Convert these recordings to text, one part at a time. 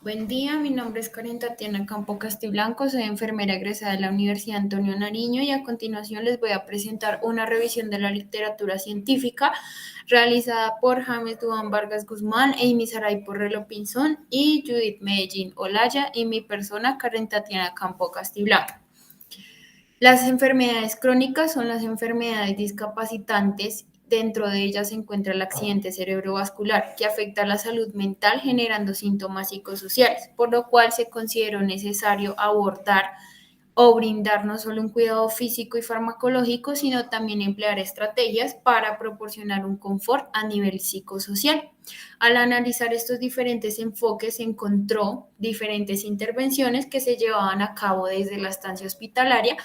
Buen día, mi nombre es Karen Tatiana Campo Castiblanco, soy enfermera egresada de la Universidad Antonio Nariño y a continuación les voy a presentar una revisión de la literatura científica realizada por James Duan Vargas Guzmán, Amy Saray Porrelo Pinzón y Judith Medellín Olaya y mi persona Karen Tatiana Campo Castiblanco. Las enfermedades crónicas son las enfermedades discapacitantes. Dentro de ellas se encuentra el accidente cerebrovascular, que afecta a la salud mental generando síntomas psicosociales, por lo cual se consideró necesario abordar o brindar no solo un cuidado físico y farmacológico, sino también emplear estrategias para proporcionar un confort a nivel psicosocial. Al analizar estos diferentes enfoques, se encontró diferentes intervenciones que se llevaban a cabo desde la estancia hospitalaria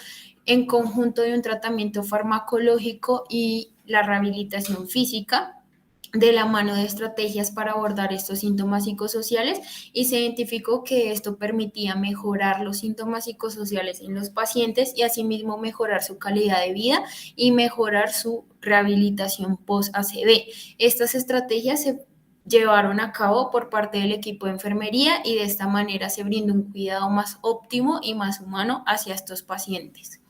en conjunto de un tratamiento farmacológico y la rehabilitación física de la mano de estrategias para abordar estos síntomas psicosociales y se identificó que esto permitía mejorar los síntomas psicosociales en los pacientes y asimismo mejorar su calidad de vida y mejorar su rehabilitación post-ACV. Estas estrategias se llevaron a cabo por parte del equipo de enfermería y de esta manera se brinda un cuidado más óptimo y más humano hacia estos pacientes.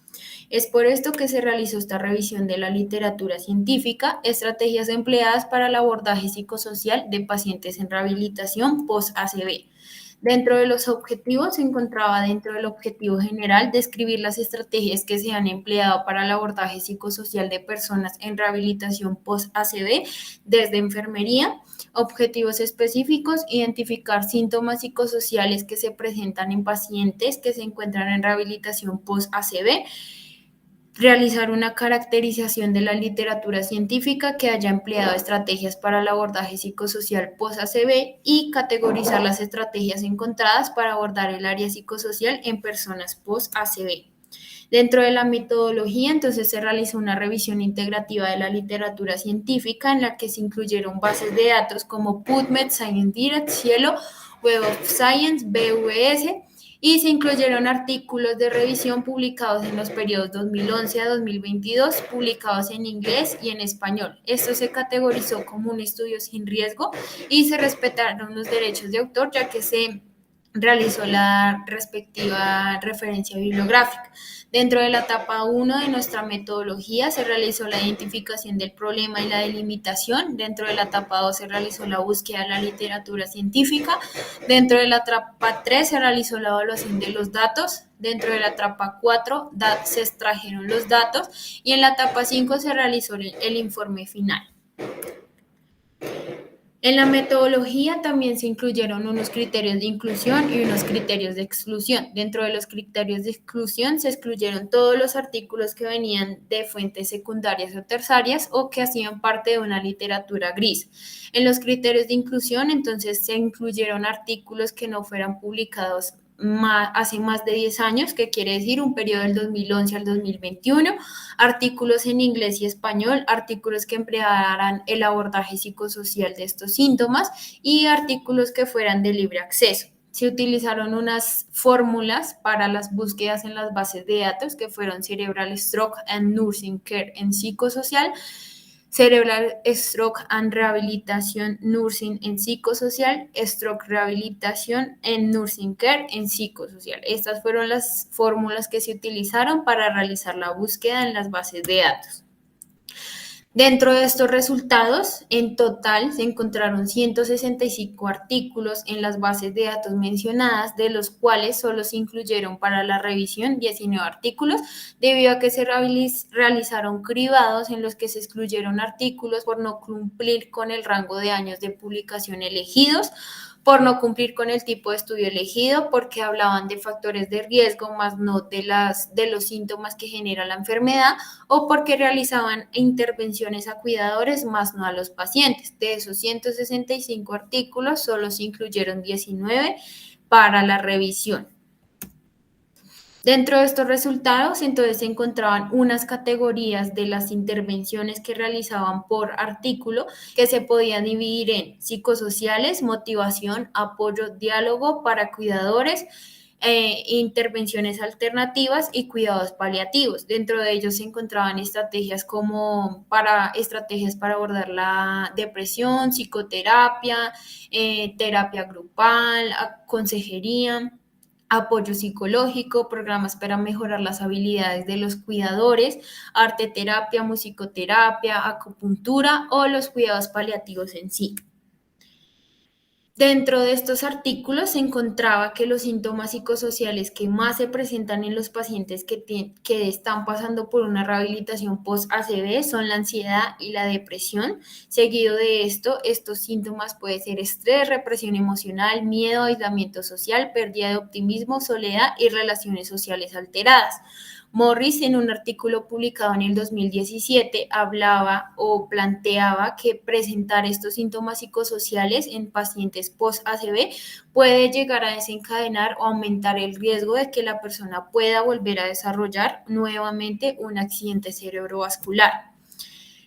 Es por esto que se realizó esta revisión de la literatura científica, estrategias empleadas para el abordaje psicosocial de pacientes en rehabilitación post-ACV. Dentro de los objetivos se encontraba dentro del objetivo general describir las estrategias que se han empleado para el abordaje psicosocial de personas en rehabilitación post-ACV desde enfermería, objetivos específicos, identificar síntomas psicosociales que se presentan en pacientes que se encuentran en rehabilitación post-ACV, realizar una caracterización de la literatura científica que haya empleado estrategias para el abordaje psicosocial post-ACV y categorizar las estrategias encontradas para abordar el área psicosocial en personas post-ACV. Dentro de la metodología, entonces se realizó una revisión integrativa de la literatura científica en la que se incluyeron bases de datos como PubMed, ScienceDirect, Cielo, Web of Science, BVS, y se incluyeron artículos de revisión publicados en los periodos 2011 a 2022, publicados en inglés y en español. Esto se categorizó como un estudio sin riesgo y se respetaron los derechos de autor, ya que se realizó la respectiva referencia bibliográfica. Dentro de la etapa 1 de nuestra metodología se realizó la identificación del problema y la delimitación. Dentro de la etapa 2 se realizó la búsqueda de la literatura científica. Dentro de la etapa 3 se realizó la evaluación de los datos. Dentro de la etapa 4 se extrajeron los datos y en la etapa 5 se realizó el informe final. En la metodología también se incluyeron unos criterios de inclusión y unos criterios de exclusión. Dentro de los criterios de exclusión se excluyeron todos los artículos que venían de fuentes secundarias o terciarias o que hacían parte de una literatura gris. En los criterios de inclusión, entonces, se incluyeron artículos que no fueran publicados hace más de 10 años, que quiere decir un periodo del 2011 al 2021, artículos en inglés y español, artículos que emplearan el abordaje psicosocial de estos síntomas y artículos que fueran de libre acceso. Se utilizaron unas fórmulas para las búsquedas en las bases de datos que fueron Cerebral Stroke and Nursing Care en psicosocial, Cerebral Stroke and Rehabilitation Nursing en psicosocial, Stroke Rehabilitation en Nursing Care en psicosocial. Estas fueron las fórmulas que se utilizaron para realizar la búsqueda en las bases de datos. Dentro de estos resultados, en total se encontraron 165 artículos en las bases de datos mencionadas, de los cuales solo se incluyeron para la revisión 19 artículos, debido a que se realizaron cribados en los que se excluyeron artículos por no cumplir con el rango de años de publicación elegidos, por no cumplir con el tipo de estudio elegido, porque hablaban de factores de riesgo, más no de los síntomas que genera la enfermedad, o porque realizaban intervenciones a cuidadores, más no a los pacientes. De esos 165 artículos, solo se incluyeron 19 para la revisión. Dentro de estos resultados, entonces se encontraban unas categorías de las intervenciones que realizaban por artículo, que se podían dividir en psicosociales, motivación, apoyo, diálogo para cuidadores, intervenciones alternativas y cuidados paliativos. Dentro de ellos se encontraban estrategias para abordar la depresión, psicoterapia, terapia grupal, consejería, apoyo psicológico, programas para mejorar las habilidades de los cuidadores, arte terapia, musicoterapia, acupuntura o los cuidados paliativos en sí. Dentro de estos artículos se encontraba que los síntomas psicosociales que más se presentan en los pacientes que están pasando por una rehabilitación post-ACV son la ansiedad y la depresión. Seguido de esto, estos síntomas pueden ser estrés, represión emocional, miedo, aislamiento social, pérdida de optimismo, soledad y relaciones sociales alteradas. Morris, en un artículo publicado en el 2017, hablaba o planteaba que presentar estos síntomas psicosociales en pacientes post-ACV puede llegar a desencadenar o aumentar el riesgo de que la persona pueda volver a desarrollar nuevamente un accidente cerebrovascular.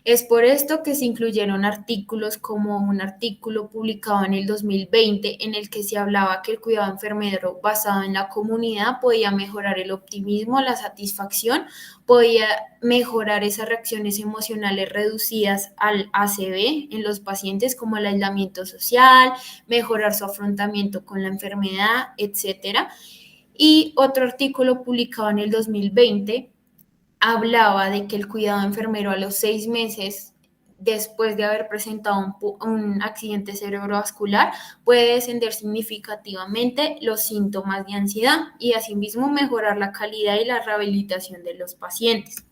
Es por esto que se incluyeron artículos como un artículo publicado en el 2020 en el que se hablaba que el cuidado enfermero basado en la comunidad podía mejorar el optimismo, la satisfacción, podía mejorar esas reacciones emocionales reducidas al ACV en los pacientes como el aislamiento social, mejorar su afrontamiento con la enfermedad, etcétera. Y otro artículo publicado en el 2020 hablaba de que el cuidado enfermero a los 6 meses después de haber presentado un accidente cerebrovascular puede descender significativamente los síntomas de ansiedad y asimismo mejorar la calidad y la rehabilitación de los pacientes.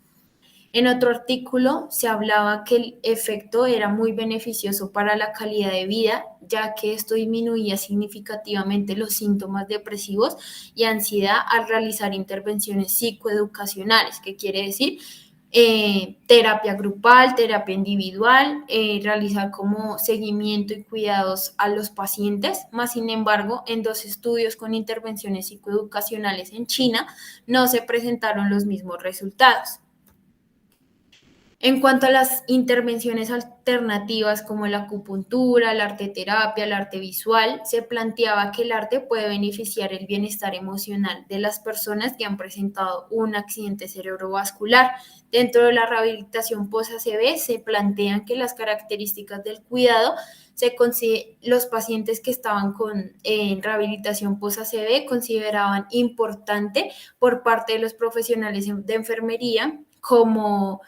En otro artículo se hablaba que el efecto era muy beneficioso para la calidad de vida, ya que esto disminuía significativamente los síntomas depresivos y ansiedad al realizar intervenciones psicoeducacionales, que quiere decir terapia grupal, terapia individual, realizar como seguimiento y cuidados a los pacientes. Más sin embargo, en 2 estudios con intervenciones psicoeducacionales en China no se presentaron los mismos resultados. En cuanto a las intervenciones alternativas como la acupuntura, la arteterapia, el arte visual, se planteaba que el arte puede beneficiar el bienestar emocional de las personas que han presentado un accidente cerebrovascular. Dentro de la rehabilitación post-ACV se plantean que las características del cuidado los pacientes que estaban en rehabilitación post-ACV consideraban importante por parte de los profesionales de enfermería como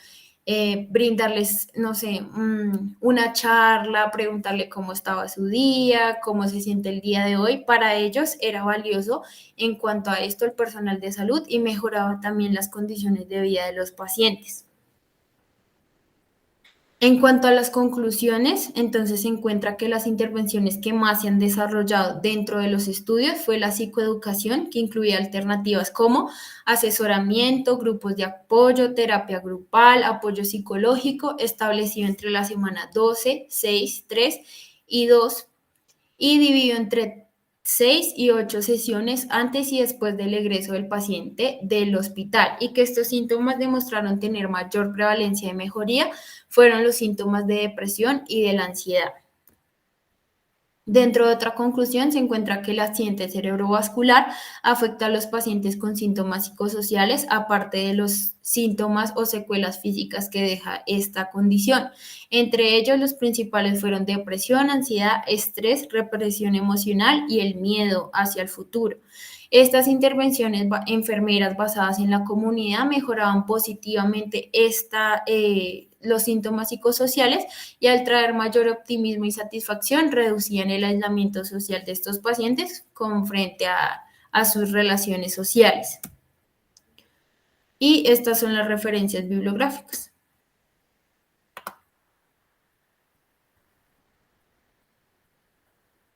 brindarles, no sé, una charla, preguntarle cómo estaba su día, cómo se siente el día de hoy. Para ellos era valioso en cuanto a esto el personal de salud y mejoraba también las condiciones de vida de los pacientes. En cuanto a las conclusiones, entonces se encuentra que las intervenciones que más se han desarrollado dentro de los estudios fue la psicoeducación, que incluía alternativas como asesoramiento, grupos de apoyo, terapia grupal, apoyo psicológico, establecido entre la semana 12, 6, 3 y 2 y dividido entre 6 y 8 sesiones antes y después del egreso del paciente del hospital y que estos síntomas demostraron tener mayor prevalencia de mejoría fueron los síntomas de depresión y de la ansiedad. Dentro de otra conclusión se encuentra que el accidente cerebrovascular afecta a los pacientes con síntomas psicosociales, aparte de los síntomas o secuelas físicas que deja esta condición. Entre ellos, los principales fueron depresión, ansiedad, estrés, represión emocional y el miedo hacia el futuro. Estas intervenciones enfermeras basadas en la comunidad mejoraban positivamente los síntomas psicosociales y al traer mayor optimismo y satisfacción reducían el aislamiento social de estos pacientes frente a sus relaciones sociales. Y estas son las referencias bibliográficas.